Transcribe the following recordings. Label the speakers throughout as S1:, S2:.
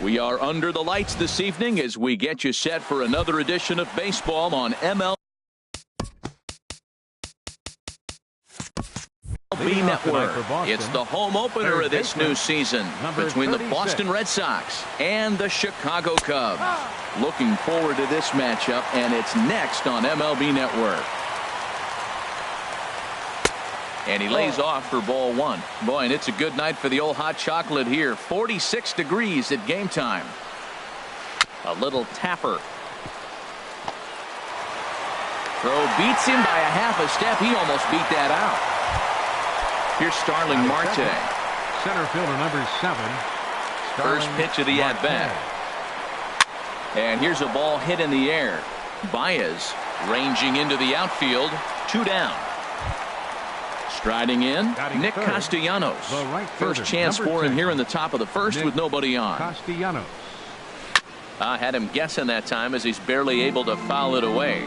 S1: We are under the lights this evening as we get you set for another edition of baseball on MLB Network. It's the home opener of this new season between the Boston Red Sox and the Chicago Cubs. Looking forward to this matchup, and it's next on MLB Network. And he lays off for ball one. Boy, and it's a good night for the old hot chocolate here. 46 degrees at game time. A little tapper. Throw beats him by a half a step. He almost beat that out. Here's Starling Marte.
S2: Center fielder number 7.
S1: First pitch of the at-bat. And here's a ball hit in the air. Baez ranging into the outfield. 2 down. Striding in, Nick Castellanos. First chance for him here in the top of the first with nobody on.
S2: Castellanos.
S1: I had him guessing that time as he's barely able to foul it away.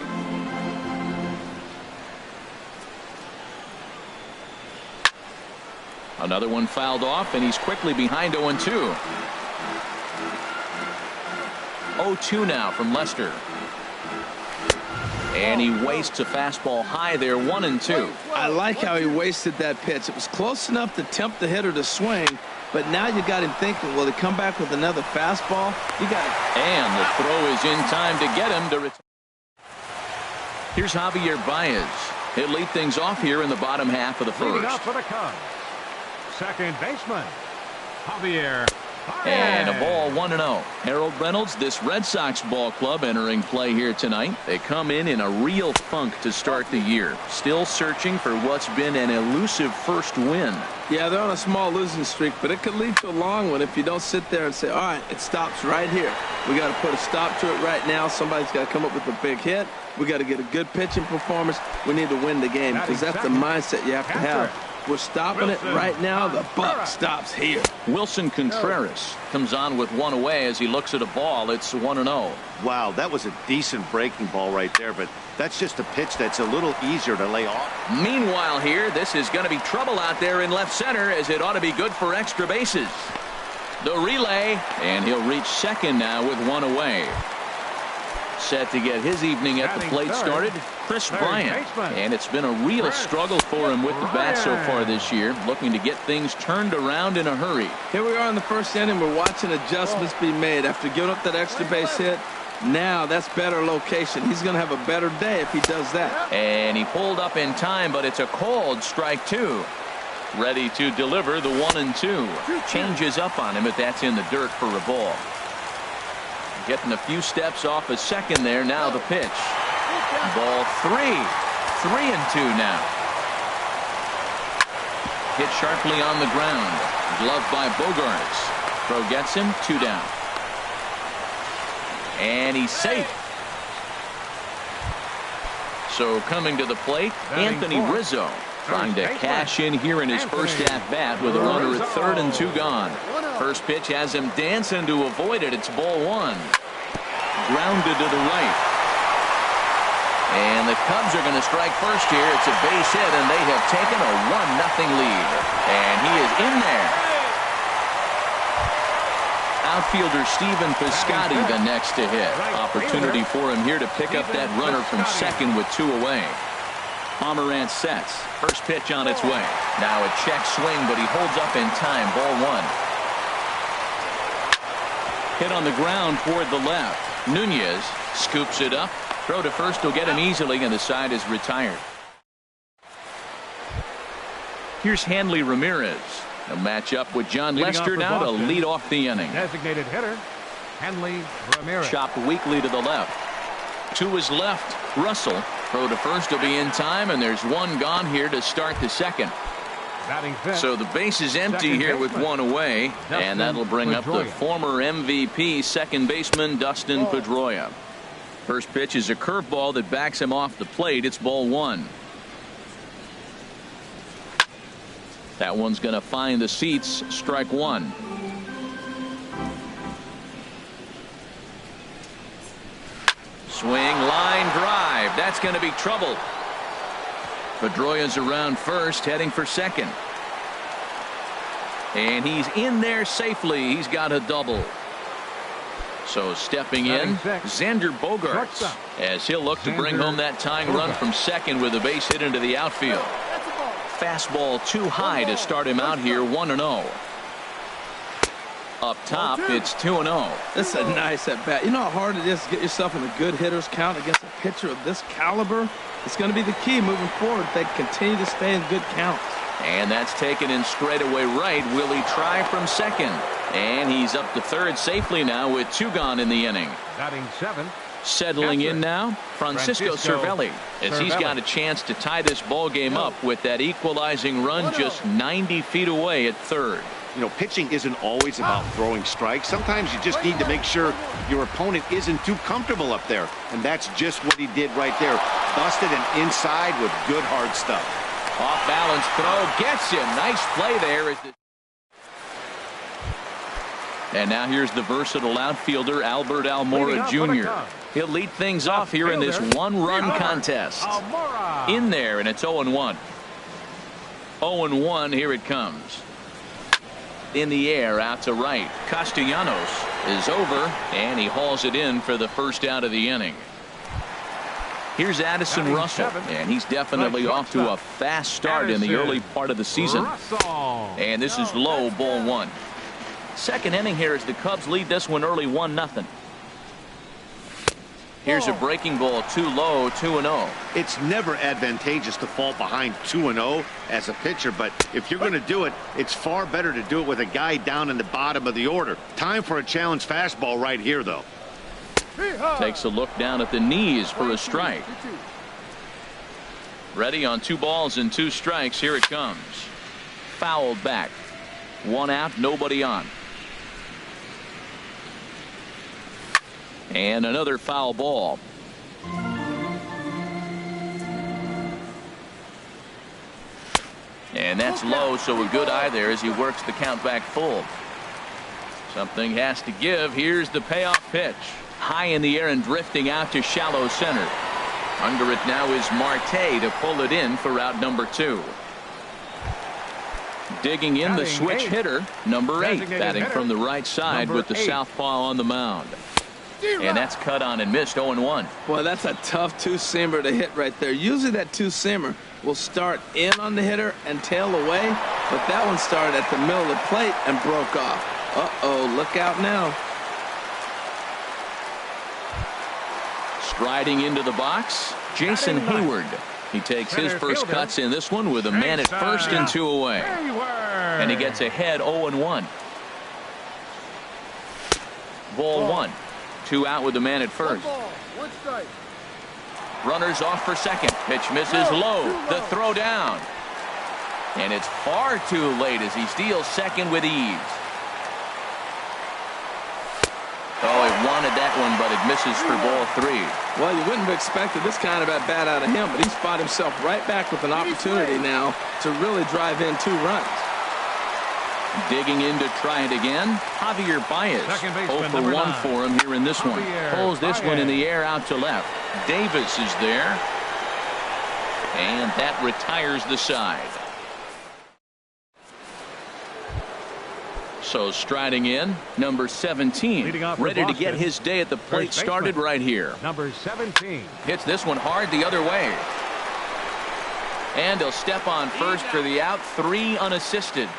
S1: Another one fouled off, and he's quickly behind 0-2. 0-2 now from Lester. And he wastes a fastball high there, 1-2.
S3: I like how he wasted that pitch. It was close enough to tempt the hitter to swing, but now you got him thinking, will he come back with another fastball? You got it.
S1: And the throw is in time to get him to return. Here's Javier Baez. He'll lead things off here in the bottom half of the first.
S2: Leading off for the Cubs, second baseman, Javier.
S1: And a ball 1-0. Harold Reynolds, this Red Sox ball club entering play here tonight. They come in a real funk to start the year. Still searching for what's been an elusive first win.
S3: Yeah, they're on a small losing streak, but it could lead to a long one if you don't sit there and say, all right, it stops right here. We got to put a stop to it right now. Somebody's got to come up with a big hit. We got to get a good pitching performance. We need to win the game because that's the mindset you have to have. We're stopping it right now. The buck stops here.
S1: Wilson Contreras comes on with one away as he looks at a ball. It's 1-0.
S4: Wow, that was a decent breaking ball right there, but that's just a pitch that's a little easier to lay off.
S1: Meanwhile here, this is going to be trouble out there in left center as it ought to be good for extra bases. The relay, and he'll reach second now with one away. Set to get his evening at the plate started, Chris Bryant. And it's been a real struggle for him with the bat so far this year, looking to get things turned around in a hurry.
S3: Here we are in the first inning. We're watching adjustments be made after giving up that extra base hit. Now that's better location. He's going to have a better day if he does that.
S1: And he pulled up in time, but it's a called strike 2. Ready to deliver the 1-2. Changes up on him, but that's in the dirt for a ball. Getting a few steps off a second there. Now the pitch. Ball 3. 3-2 now. Hit sharply on the ground. Gloved by Bogarts. Throw gets him. 2 down. And he's safe. So coming to the plate, Anthony Rizzo. Trying to cash in here in his first at-bat with a runner at third and 2 gone. First pitch has him dancing to avoid it. It's ball 1. Grounded to the right. And the Cubs are going to strike first here. It's a base hit, and they have taken a 1-0 lead. And he is in there. Outfielder Stephen Piscotty the next to hit. Opportunity for him here to pick up that runner from second with 2 away. Pomerantz sets. First pitch on its way. Now a check swing, but he holds up in time. Ball 1. Hit on the ground toward the left. Nunez scoops it up. Throw to first will get him easily, and the side is retired. Here's Hanley Ramirez. He'll match up with John Lester now to lead off the inning.
S2: Designated hitter, Hanley Ramirez.
S1: Chopped weakly to the left. To his left, Russell. Throw to first will be in time, and there's one gone here to start the second. So the base is empty here with one away, and that'll bring up the former MVP second baseman Dustin Pedroia. First pitch is a curveball that backs him off the plate. It's ball 1. That one's going to find the seats. Strike 1. Swing, line drive. That's going to be trouble. Pedroia's around first, heading for second. And he's in there safely. He's got a double. So stepping in, Xander Bogaerts, as he'll look to bring home that tying run from second with a base hit into the outfield. Fastball too high to start him out here, 1-0. Up top, it's 2-0.
S3: This is a nice at bat. You know how hard it is to get yourself in a good hitter's count against a pitcher of this caliber? It's going to be the key moving forward if they continue to stay in good counts.
S1: And that's taken in straightaway right. Will he try from second? And he's up to third safely now with 2 gone in the inning.
S2: Batting 7.
S1: Settling in now, Francisco Cervelli, as he's got a chance to tie this ball game up with that equalizing run just 90 feet away at third.
S4: You know, pitching isn't always about throwing strikes. Sometimes you just need to make sure your opponent isn't too comfortable up there. And that's just what he did right there. Busted and inside with good hard stuff.
S1: Off balance throw gets him. Nice play there. And now here's the versatile outfielder Albert Almora Jr. He'll lead things off here in this one-run contest. In there, and it's 0-1. 0-1, here it comes. In the air, out to right. Castellanos is over, and he hauls it in for the first out of the inning. Here's Addison Russell, and he's definitely off to a fast start in the early part of the season. And this is low, ball 1. Second inning here as the Cubs lead this one early 1-0. Here's a breaking ball too low, 2-0.
S4: It's never advantageous to fall behind 2-0 as a pitcher, but if you're going to do it, it's far better to do it with a guy down in the bottom of the order. Time for a challenge fastball right here, though.
S1: Takes a look down at the knees for a strike. Ready on 2 balls and 2 strikes. Here it comes. Fouled back. 1 out, nobody on. And another foul ball. And that's low, so a good eye there as he works the count back full. Something has to give. Here's the payoff pitch. High in the air and drifting out to shallow center. Under it now is Marte to pull it in for out number 2. Digging in the switch hitter, number 8, batting from the right side with the southpaw on the mound. And that's cut on and missed, 0-1.
S3: Boy, that's a tough 2-seamer to hit right there. Usually that 2-seamer will start in on the hitter and tail away, but that one started at the middle of the plate and broke off. Uh-oh, look out now.
S1: Striding into the box, Jason Hayward. He takes his first cuts in this one with a man at first and 2 away. And he gets ahead 0-1. Ball 1. 2 out with the man at first. Runners off for second. Pitch misses low. The throw down. And it's far too late as he steals second with ease. Oh, he wanted that one, but it misses for ball 3.
S3: Well, you wouldn't have expected this kind of at bat out of him, but he's fought himself right back with an opportunity now to really drive in 2 runs.
S1: Digging in to try it again. Javier Baez. 0 for 1 for him here in this one. Pulls this one in the air out to left. Davis is there. And that retires the side. So striding in, number 17. Ready to get his day at the plate started right here.
S2: Number 17.
S1: Hits this one hard the other way. And he'll step on first for the out. 3 unassisted.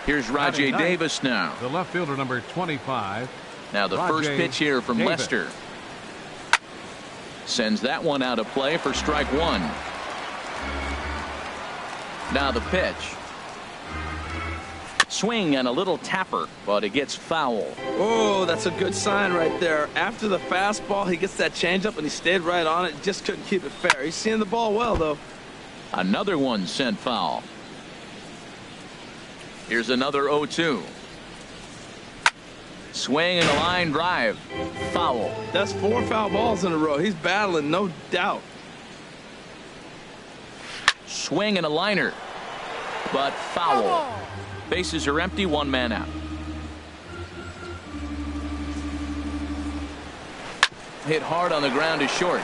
S1: Here's Rajay Davis now.
S2: The left fielder, number 25.
S1: Now the first pitch here from Lester. Sends that one out of play for strike 1. Now the pitch. Swing and a little tapper, but it gets foul.
S3: Oh, that's a good sign right there. After the fastball, he gets that changeup and he stayed right on it. Just couldn't keep it fair. He's seeing the ball well, though.
S1: Another one sent foul. Here's another 0-2. Swing and a line drive. Foul.
S3: That's 4 foul balls in a row. He's battling, no doubt.
S1: Swing and a liner. But foul. Bases are empty, 1 man out. Hit hard on the ground to short.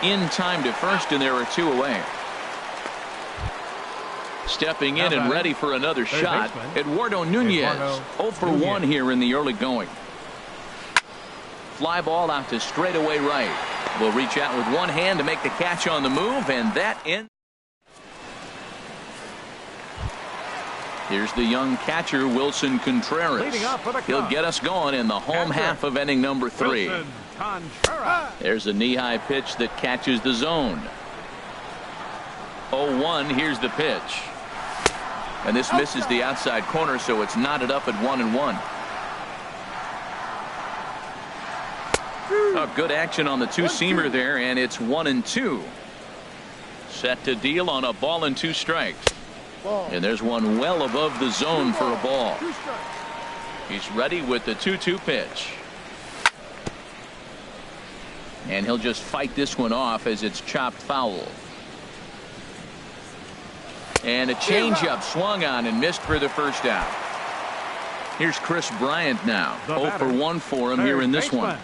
S1: In time to first, and there are 2 away. Stepping in and ready for another shot, Eduardo Nunez. 0 for 1 here in the early going. Fly ball out to straightaway right. Will reach out with one hand to make the catch on the move, and that ends. Here's the young catcher, Wilson Contreras. He'll get us going in the home half of inning number 3. There's a knee-high pitch that catches the zone. 0-1, here's the pitch. And this misses the outside corner, so it's knotted up at 1-1. Oh, good action on the two-seamer there, and it's 1-2. Set to deal on a ball and 2 strikes. And there's one well above the zone for a ball. He's ready with the 2-2 pitch. And he'll just fight this one off as it's chopped foul. And a changeup swung on and missed for the first out. Here's Chris Bryant now. 0 for 1 for him here in this one.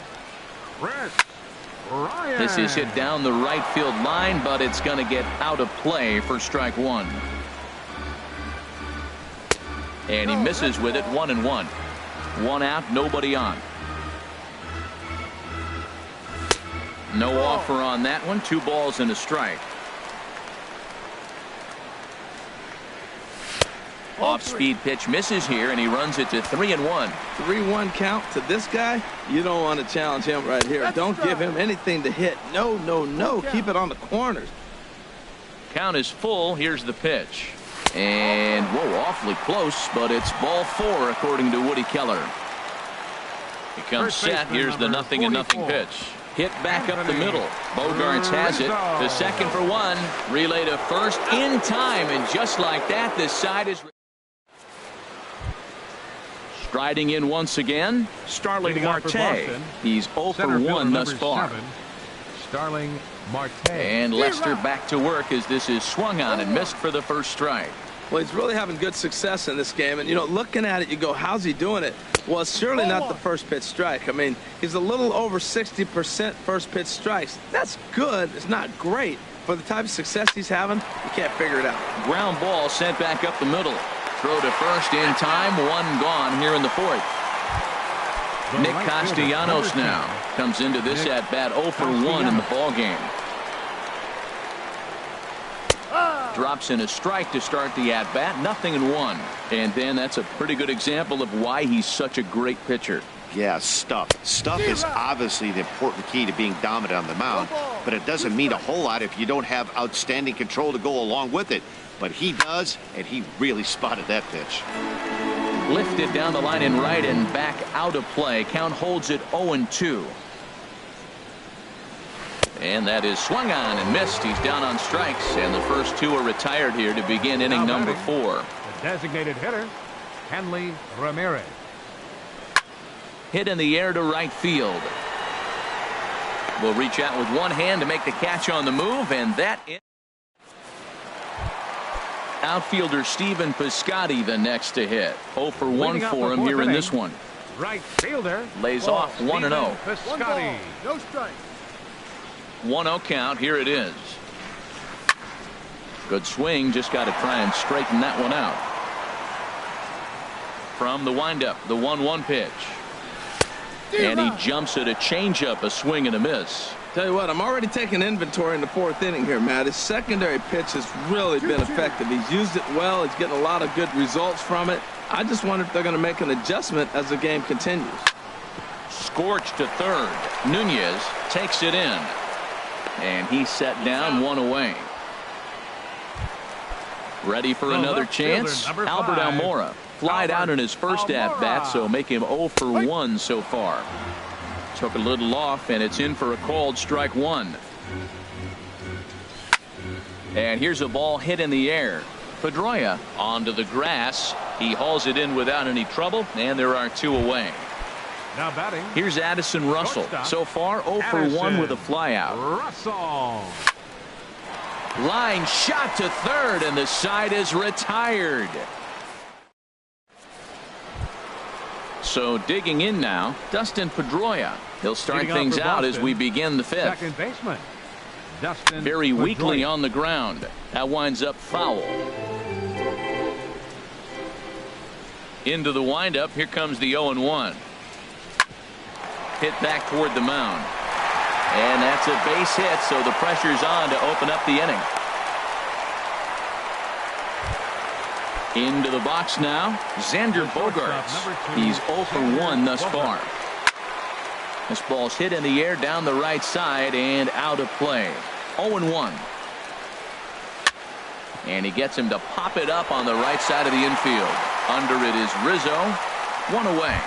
S1: This is hit down the right field line, but it's going to get out of play for strike 1. And he misses with it. 1-1. 1 out, nobody on. No offer on that one. 2 balls and a strike. Off-speed pitch misses here, and he runs it to 3-1.
S3: 3-1 count to this guy. You don't want to challenge him right here. Don't give him anything to hit. No, no, no. Keep it on the corners.
S1: Count is full. Here's the pitch. And, whoa, awfully close, but it's ball 4 according to Woody Keller. He comes set. Here's the 0-0 pitch. Hit back up the middle. Bogarts has it. The second for 1. Relay to first in time, and just like that, this side is... Striding in once again, Starling Marte. He's 0 for 1 thus far.
S2: Starling Marte.
S3: And Lester back to work as this is swung on and missed for the first strike. Well, he's really having good success in this game. And, you know, looking at it, you go, how's he doing it? Well, it's surely not the first pitch strike. I mean, he's a little over 60% first pitch strikes. That's good. It's not great. For the type of success he's having, you can't figure it out.
S1: Ground ball sent back up the middle. Throw to first in time. 1 gone here in the 4th. Nick Castellanos now comes into this at-bat 0 for 1 in the ballgame. Drops in a strike to start the at-bat. 0-1. And then that's a pretty good example of why he's such a great pitcher.
S4: Yeah, stuff. Stuff is obviously the important key to being dominant on the mound, but it doesn't mean a whole lot if you don't have outstanding control to go along with it. But he does, and he really spotted that pitch.
S1: Lifted down the line in right and back out of play. Count holds it 0-2. And that is swung on and missed. He's down on strikes, and the first 2 are retired here to begin inning number 4.
S2: The designated hitter, Hanley Ramirez.
S1: Hit in the air to right field. Will reach out with one hand to make the catch on the move, and that is outfielder Stephen Piscotty the next to hit. 0 for 1 for him here in this one.
S2: Right fielder
S1: lays off 1-0.
S2: Piscotty.
S5: No strike.
S1: 1-0 count. Here it is. Good swing. Just got to try and straighten that one out. From the windup, the 1-1 pitch. And he jumps at a changeup, a swing and a miss.
S3: Tell you what, I'm already taking inventory in the 4th inning here, Matt. His secondary pitch has really been effective. He's used it well. He's getting a lot of good results from it. I just wonder if they're going to make an adjustment as the game continues.
S1: Scorched to third. Nunez takes it in. And he's set down, 1 away. Ready for another chance. Albert Almora flied out in his first at-bat, so make him 0 for 1 so far. Took a little off, and it's in for a called strike 1. And here's a ball hit in the air. Pedroia onto the grass. He hauls it in without any trouble, and there are 2 away.
S2: Now batting.
S1: Here's Addison Russell. So far 0 for 1 with a flyout.
S2: Russell.
S1: Line shot to third, and the side is retired. So digging in now, Dustin Pedroia. He'll start things out as we begin the 5th.
S2: Second baseman, Dustin
S1: Very
S2: Pedroia.
S1: weakly on the ground. That winds up foul. Into the windup. Here comes the 0-1. Hit back toward the mound. And that's a base hit, so the pressure's on to open up the inning. Into the box now, Xander Bogaerts. He's 0 for 1 thus far. This ball's hit in the air down the right side and out of play. 0-1. And he gets him to pop it up on the right side of the infield. Under it is Rizzo. 1 away.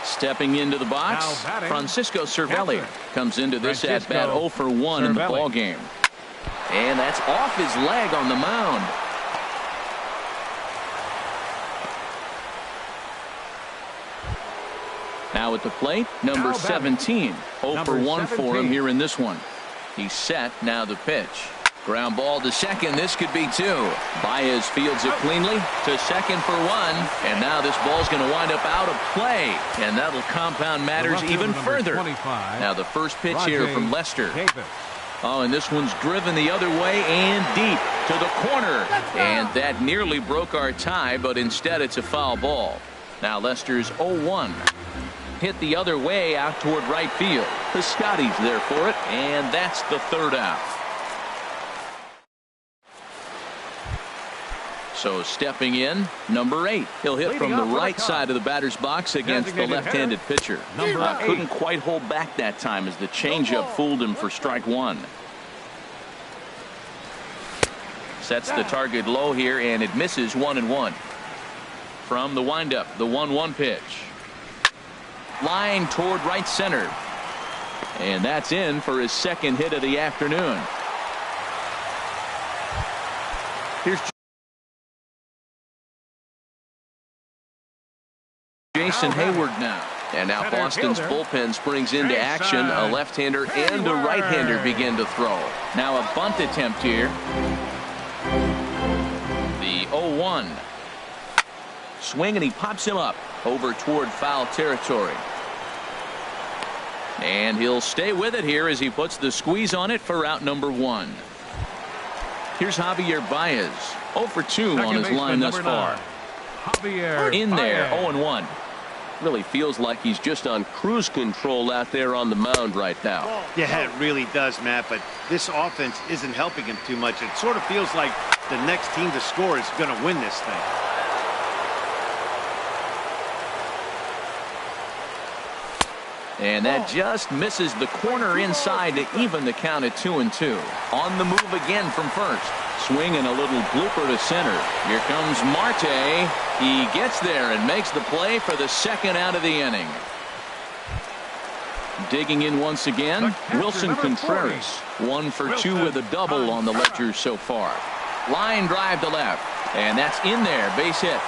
S1: Stepping into the box, Francisco Cervelli comes into this at bat 0 for 1 in the ball game. And that's off his leg on the mound. Now at the plate, number 17. 0 for 1 for him here in this one. He's set. Now the pitch. Ground ball to second. This could be 2. Baez fields it cleanly to second for 1. And now this ball's going to wind up out of play. And that'll compound matters even further. Now the first pitch here from Lester. Oh, and this one's driven the other way and deep to the corner. And that nearly broke our tie, but instead it's a foul ball. Now Lester's 0-1. Hit the other way out toward right field. Piscotty's there for it, and that's the third out. So stepping in, number 8. He'll hit from the right side of the batter's box against the left-handed pitcher. Couldn't quite hold back that time as the changeup fooled him for strike 1. Sets the target low here, and it misses 1-1. From the windup, the 1-1 pitch. Line toward right center. And that's in for his second hit of the afternoon. Here's Jason Hayward now. And now Boston's bullpen springs into action. A left-hander and a right-hander begin to throw. Now a bunt attempt here. The 0-1. Swing, and he pops him up over toward foul territory. And he'll stay with it here as he puts the squeeze on it for out number 1. Here's Javier Baez. 0 for 2 on his line thus far. In there, 0-1. Really feels like he's just on cruise control out there on the mound right now.
S4: Yeah, it really does, Matt, but this offense isn't helping him too much. It sort of feels like the next team to score is going to win this thing.
S1: And that just misses the corner inside to even the count at 2-2. On the move again from first. Swing and a little blooper to center. Here comes Marte. He gets there and makes the play for the second out of the inning. Digging in once again, Wilson Contreras. 1 for 2 with a double on the ledger so far. Line drive to left. And that's in there. Base hit.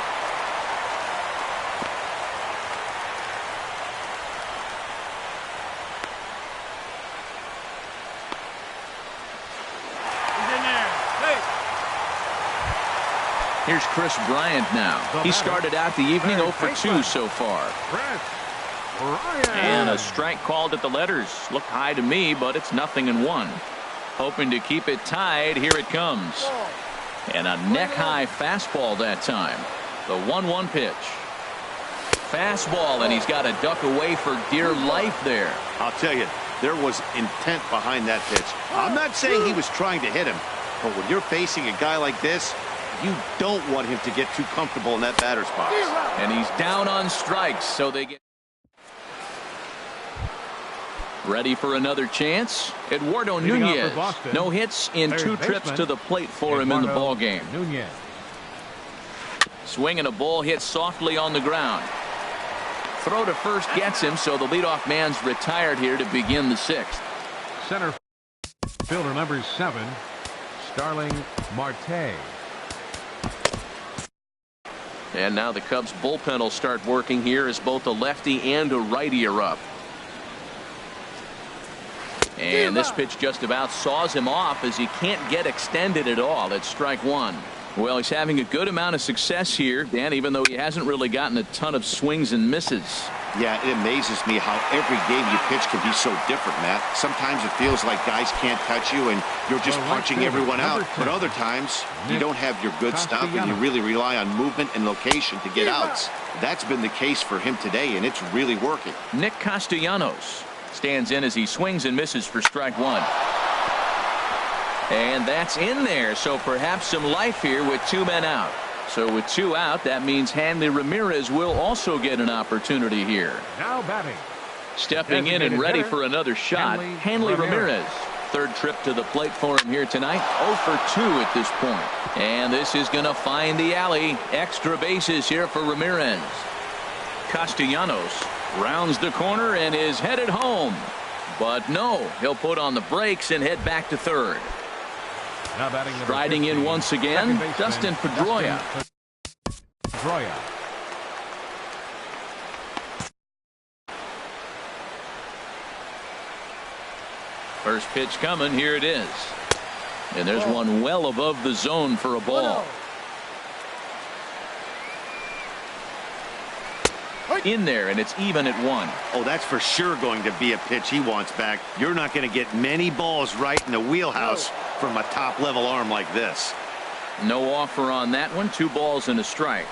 S1: Here's Chris Bryant now. He started out the evening 0 for 2 so far. And a strike called at the letters. Looked high to me, but it's 0-1. Hoping to keep it tied. Here it comes. And a neck-high fastball that time. The 1-1 pitch. Fastball, and he's got to duck away for dear life there.
S4: I'll tell you, there was intent behind that pitch. I'm not saying he was trying to hit him, but when you're facing a guy like this, you don't want him to get too comfortable in that batter's box.
S1: And he's down on strikes, so they get ready for another chance. Eduardo Nunez. No hits in 2 trips to the plate for him in the ball game. Swing and a ball hit softly on the ground. Throw to first gets him, so the leadoff man's retired here to begin the 6th.
S2: Center fielder number 7, Starling Marte.
S1: And now the Cubs bullpen will start working here as both a lefty and a righty are up. And this pitch just about saws him off as he can't get extended at all. It's strike 1. Well, he's having a good amount of success here, Dan, even though he hasn't really gotten a ton of swings and misses.
S4: Yeah, it amazes me how every game you pitch can be so different, Matt. Sometimes it feels like guys can't touch you and you're just punching everyone out. But other times, you don't have your good stuff and you really rely on movement and location to get outs. That's been the case for him today, and it's really working.
S1: Nick Castellanos stands in as he swings and misses for strike one. And that's in there, so perhaps some life here with two men out. So with two out, that means Hanley Ramirez will also get an opportunity here.
S2: Now batting.
S1: Stepping in and ready for another shot, Hanley Ramirez. Third trip to the plate for him here tonight. 0 for 2 at this point. And this is going to find the alley. Extra bases here for Ramirez. Castellanos rounds the corner and is headed home. But no, he'll put on the brakes and head back to third. Striding in once again, Dustin Pedroia. First pitch coming, here it is. And there's one well above the zone for a ball. In there, and it's even at 1.
S4: Oh, that's for sure going to be a pitch he wants back. You're not going to get many balls right in the wheelhouse from a top-level arm like this.
S1: No offer on that one. 2 balls and a strike.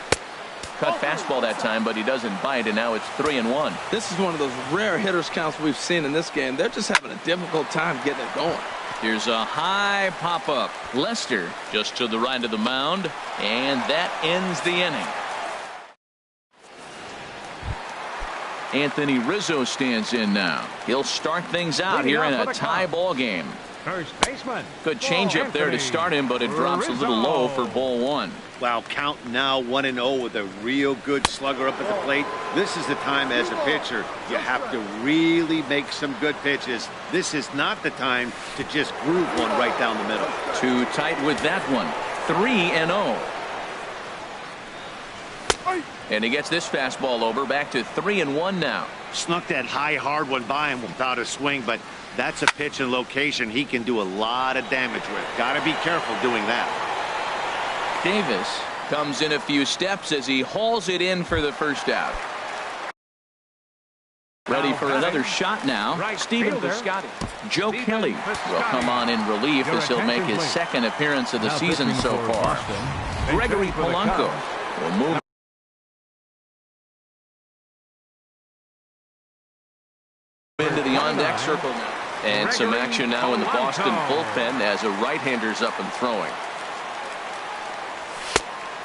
S1: Cut fastball that time, but he doesn't bite, and now it's 3-1.
S3: This is one of those rare hitters counts we've seen in this game. They're just having a difficult time getting it going.
S1: Here's a high pop-up. Lester just to the right of the mound, and that ends the inning. Anthony Rizzo stands in now. He'll start things out here in a tie ball game.
S2: First baseman.
S1: Good changeup there to start him, but it drops a little low for ball 1.
S4: Wow, count now 1-0 with a real good slugger up at the plate. This is the time as a pitcher you have to really make some good pitches. This is not the time to just groove one right down the middle.
S1: Too tight with that one. 3-0. And he gets this fastball over, back to 3-1 now.
S4: Snuck that high, hard one by him without a swing, but that's a pitch and location he can do a lot of damage with. Got to be careful doing that.
S1: Davis comes in a few steps as he hauls it in for the first out. Ready for another shot now. Stephen Piscotty. Joe Kelly will come on in relief as he'll make his second appearance of the season so far. Gregory Polanco will move into the on-deck circle now. And some action now in the Boston bullpen as a right-hander's up and throwing.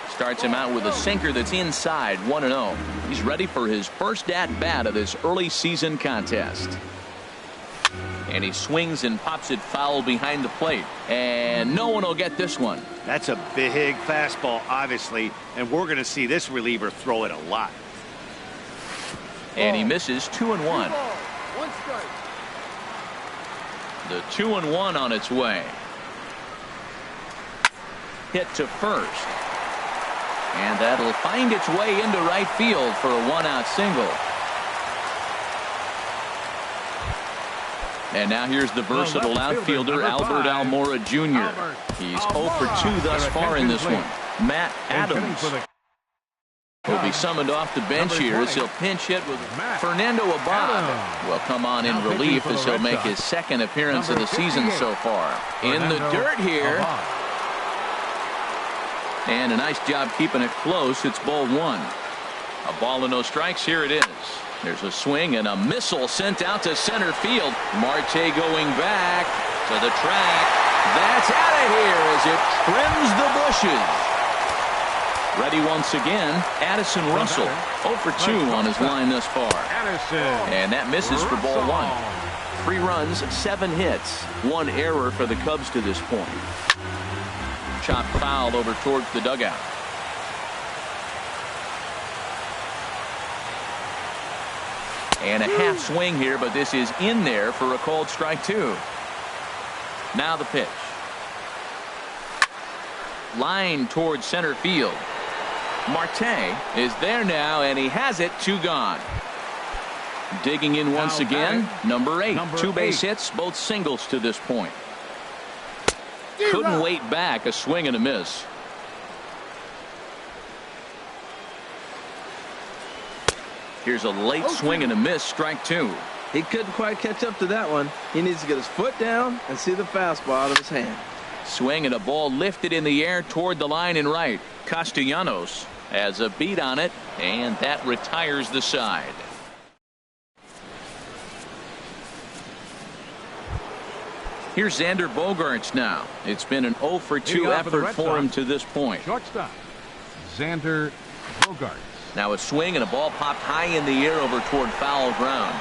S1: Starts him out with a sinker that's inside, 1-0. He's ready for his first at-bat of this early season contest. And he swings and pops it foul behind the plate. And no one will get this one.
S4: That's a big fastball, obviously, and we're going to see this reliever throw it a lot.
S1: And he misses 2-1. The 2-1 on its way. Hit to first. And that'll find its way into right field for a 1-out single. And now here's the versatile outfielder Albert Almora Jr. He's 0 for 2 thus far in this one. Matt Adams will be summoned off the bench here as he'll pinch hit with Fernando Abad. Will come on in relief as he'll make his second appearance of the season so far. In the dirt here. And a nice job keeping it close. It's ball 1. A ball and no strikes. Here it is. There's a swing and a missile sent out to center field. Marte going back to the track. That's out of here as it trims the bushes. Ready once again, Addison Russell. 0 for 2 on his line thus far. And that misses for ball 1. 3 runs, 7 hits, 1 error for the Cubs to this point. Chopped foul over towards the dugout. And a half swing here, but this is in there for a called strike 2. Now the pitch. Line towards center field. Marte is there now, and he has it. 2 gone. Digging in once again, number 8. 2 base hits, both singles to this point. Couldn't wait back. A swing and a miss. Here's a late swing and a miss, strike two.
S3: He couldn't quite catch up to that one. He needs to get his foot down and see the fastball out of his hand.
S1: Swing and a ball lifted in the air toward the line and right. Castellanos has a beat on it, and that retires the side. Here's Xander Bogaerts now. It's been an 0 for 2 effort for him to this point.
S2: Shortstop, Xander Bogaerts.
S1: Now a swing and a ball popped high in the air over toward foul ground.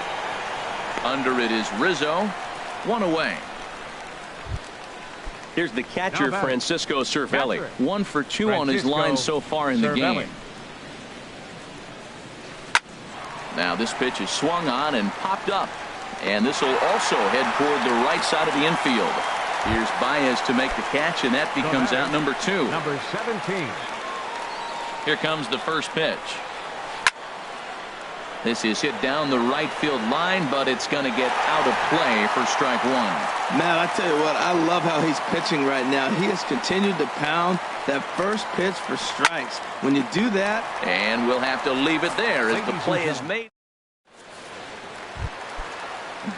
S1: Under it is Rizzo. One away. Here's the catcher, Francisco Cervelli. 1 for 2 on his line so far in the game. Now this pitch is swung on and popped up. And this will also head toward the right side of the infield. Here's Baez to make the catch, and that becomes out number 2.
S2: Number 17.
S1: Here comes the first pitch. This is hit down the right field line, but it's going to get out of play for strike one.
S3: Man, I tell you what, I love how he's pitching right now. He has continued to pound that first pitch for strikes. When you do that.
S1: And we'll have to leave it there as the play is made.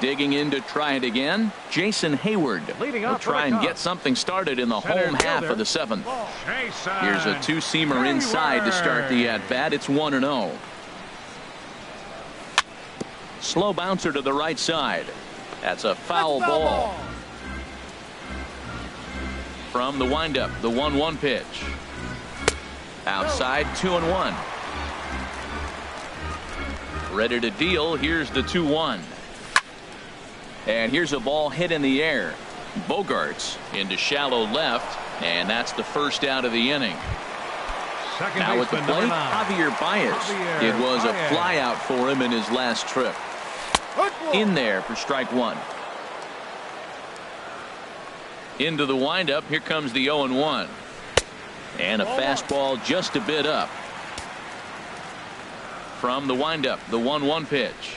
S1: Digging in to try it again, Jason Hayward will try and get something started in the home half of the 7th. Here's a two-seamer inside to start the at-bat. It's 1-0. Slow bouncer to the right side. That's a foul ball. From the windup, the 1-1 pitch. Outside, 2-1. Ready to deal. Here's the 2-1. And here's a ball hit in the air. Bogaerts into shallow left, and that's the first out of the inning. Now at the plate, Javier Baez. It was a fly out for him in his last trip. In there for strike one. Into the windup. Here comes the 0-1. And a fastball just a bit up. From the windup, the 1-1 pitch.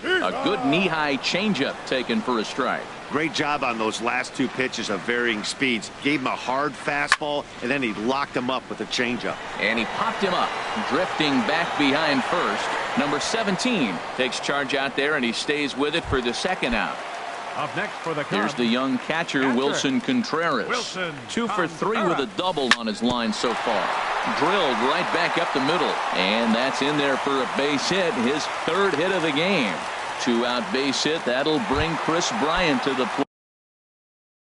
S1: A good knee-high changeup taken for a strike.
S4: Great job on those last two pitches of varying speeds. Gave him a hard fastball, and then he locked him up with a changeup.
S1: And he popped him up, drifting back behind first. Number 17 takes charge out there, and he stays with it for the second out.
S2: Up next for the
S1: Here's the young catcher, Wilson Contreras. 2 for 3 with a double on his line so far. Drilled right back up the middle, and that's in there for a base hit, his third hit of the game. 2-out base hit. That'll bring Chris Bryant to the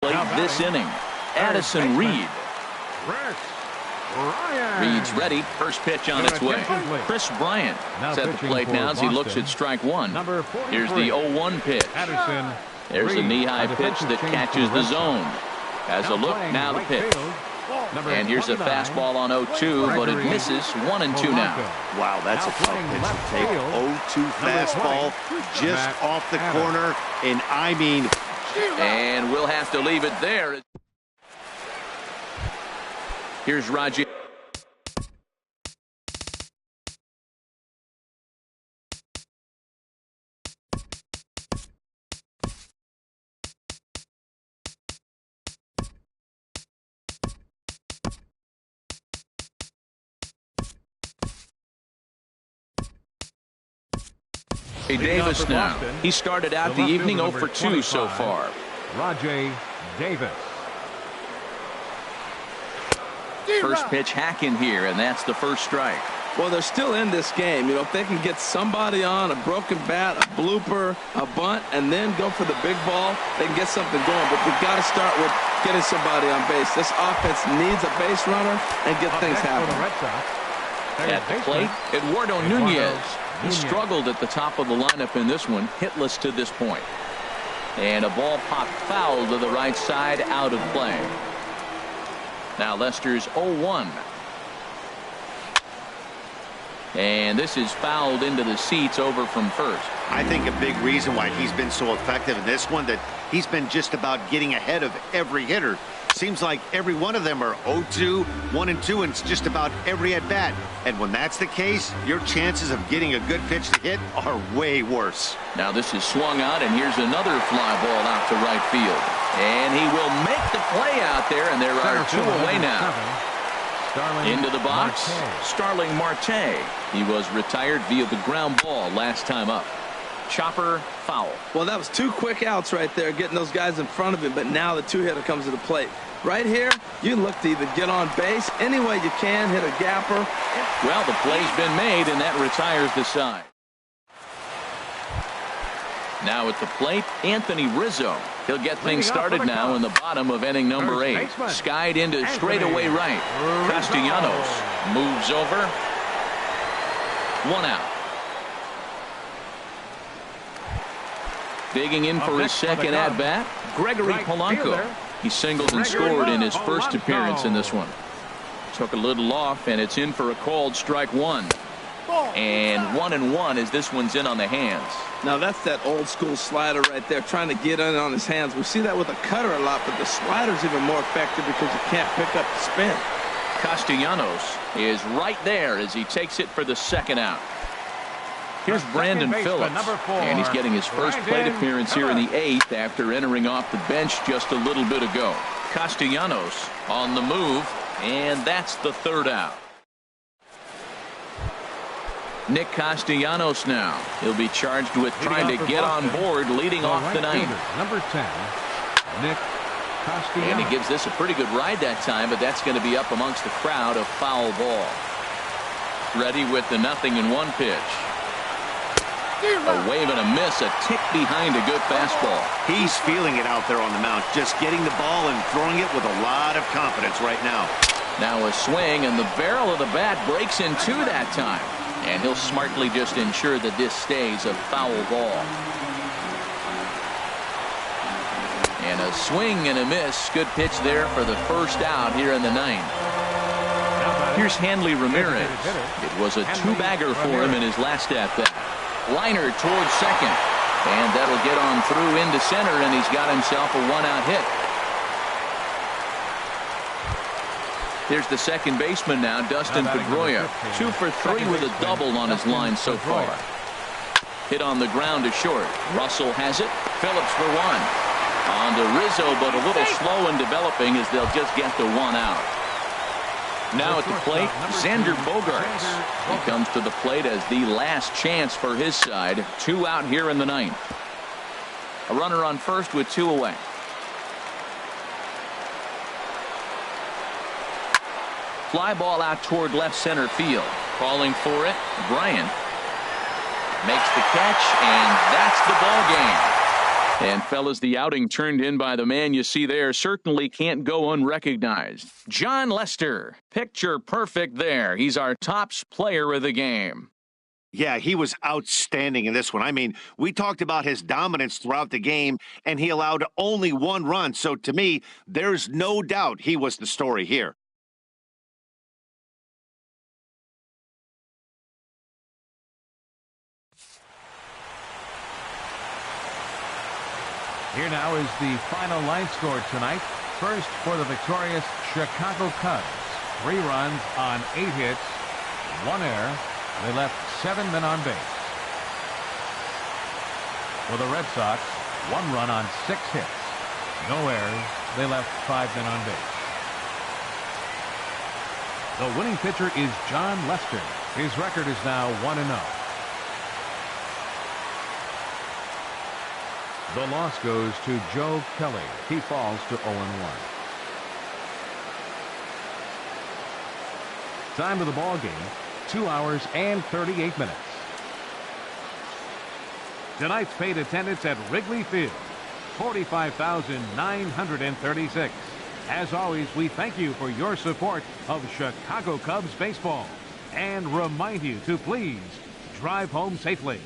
S1: plate this inning. Addison Reed. Reed's ready. First pitch on its way. Chris Bryant is at the plate now as he looks at strike one. Here's the 0-1 pitch. There's a knee-high pitch that catches the zone. Has a look, now the pitch. And here's a fastball on 0-2, but it misses. 1-2 now.
S4: Wow, that's a tough pitch to take. 0-2 fastball just off the corner, and I mean.
S1: And we'll have to leave it there. Here's Raji. Davis now. He started out the evening 0 for 2 so far.
S2: Rajay Davis.
S1: First pitch hack in here, and that's the first strike.
S3: Well, they're still in this game. You know, if they can get somebody on, a broken bat, a blooper, a bunt, and then go for the big ball, they can get something going. But we've got to start with getting somebody on base. This offense needs a base runner and get things happening.
S1: At the plate, Eduardo Nunez. He struggled at the top of the lineup in this one, hitless to this point. And a ball popped foul to the right side, out of play. Now Lester's 0-1. And this is fouled into the seats over from first.
S4: I think a big reason why he's been so effective in this one, that he's been just about getting ahead of every hitter. Seems like every one of them are 0-2, 1-2, and it's just about every at-bat. And when that's the case, your chances of getting a good pitch to hit are way worse.
S1: Now this is swung out, and here's another fly ball out to right field. And he will make the play out there, and there are 2 away now. Into the box, Starling Marte. He was retired via the ground ball last time up. Chopper foul.
S3: Well, that was 2 quick outs right there, getting those guys in front of him, but now the 2-hitter comes to the plate. Right here, you look to either get on base any way you can, hit a gapper.
S1: Well, the play's been made, and that retires the side. Now at the plate, Anthony Rizzo. He'll get things started now in the bottom of inning number 8. Skied into straightaway right. Castellanos moves over. 1 out. Digging in for his second at-bat, Gregory Polanco. He singled and scored in his first appearance in this one. Took a little off, and it's in for a called strike 1. And 1-1 as this one's in on the hands.
S3: Now that's that old school slider right there, trying to get in on his hands. We see that with a cutter a lot, but the slider's even more effective because you can't pick up the spin.
S1: Castellanos is right there as he takes it for the second out. Here's Brandon Phillips, and he's getting his first plate appearance here in the 8th after entering off the bench just a little bit ago. Castellanos on the move, and that's the 3rd out. Nick Castellanos now. He'll be charged with trying to get on board leading off the 9th.
S2: Number 10, Nick Castellanos.
S1: And he gives this a pretty good ride that time, but that's going to be up amongst the crowd, a foul ball. Ready with the 0-1 pitch. A wave and a miss, a tick behind a good fastball.
S4: He's feeling it out there on the mound, just getting the ball and throwing it with a lot of confidence right now.
S1: Now a swing, and the barrel of the bat breaks in 2 that time. And he'll smartly just ensure that this stays a foul ball. And a swing and a miss. Good pitch there for the first out here in the 9th. Here's Hanley Ramirez. It was a 2-bagger for him in his last at-bat. Liner towards second, and that'll get on through into center, and he's got himself a 1-out hit. Here's the second baseman now, Dustin Pedroia. 2 for 3 with a double on his line so far. Hit on the ground to short. Russell has it. Phillips for 1. On to Rizzo, but a little slow in developing as they'll just get to 1 out. Now at the plate, Xander Bogaerts. He comes to the plate as the last chance for his side. 2 out here in the 9th. A runner on first with 2 away. Fly ball out toward left center field. Calling for it, Bryant makes the catch, and that's the ball game. And fellas, the outing turned in by the man you see there certainly can't go unrecognized. John Lester, picture perfect there. He's our tops player of the game.
S4: Yeah, he was outstanding in this one. I mean, we talked about his dominance throughout the game, and he allowed only 1 run. So to me, there's no doubt he was the story here.
S2: Here now is the final line score tonight. First for the victorious Chicago Cubs. 3 runs on 8 hits, 1 error. They left 7 men on base. For the Red Sox, 1 run on 6 hits, no errors. They left 5 men on base. The winning pitcher is John Lester. His record is now 1-0. The loss goes to Joe Kelly. He falls to 0-1. Time of the ball game, 2 hours and 38 minutes. Tonight's paid attendance at Wrigley Field, 45,936. As always, we thank you for your support of Chicago Cubs baseball and remind you to please drive home safely.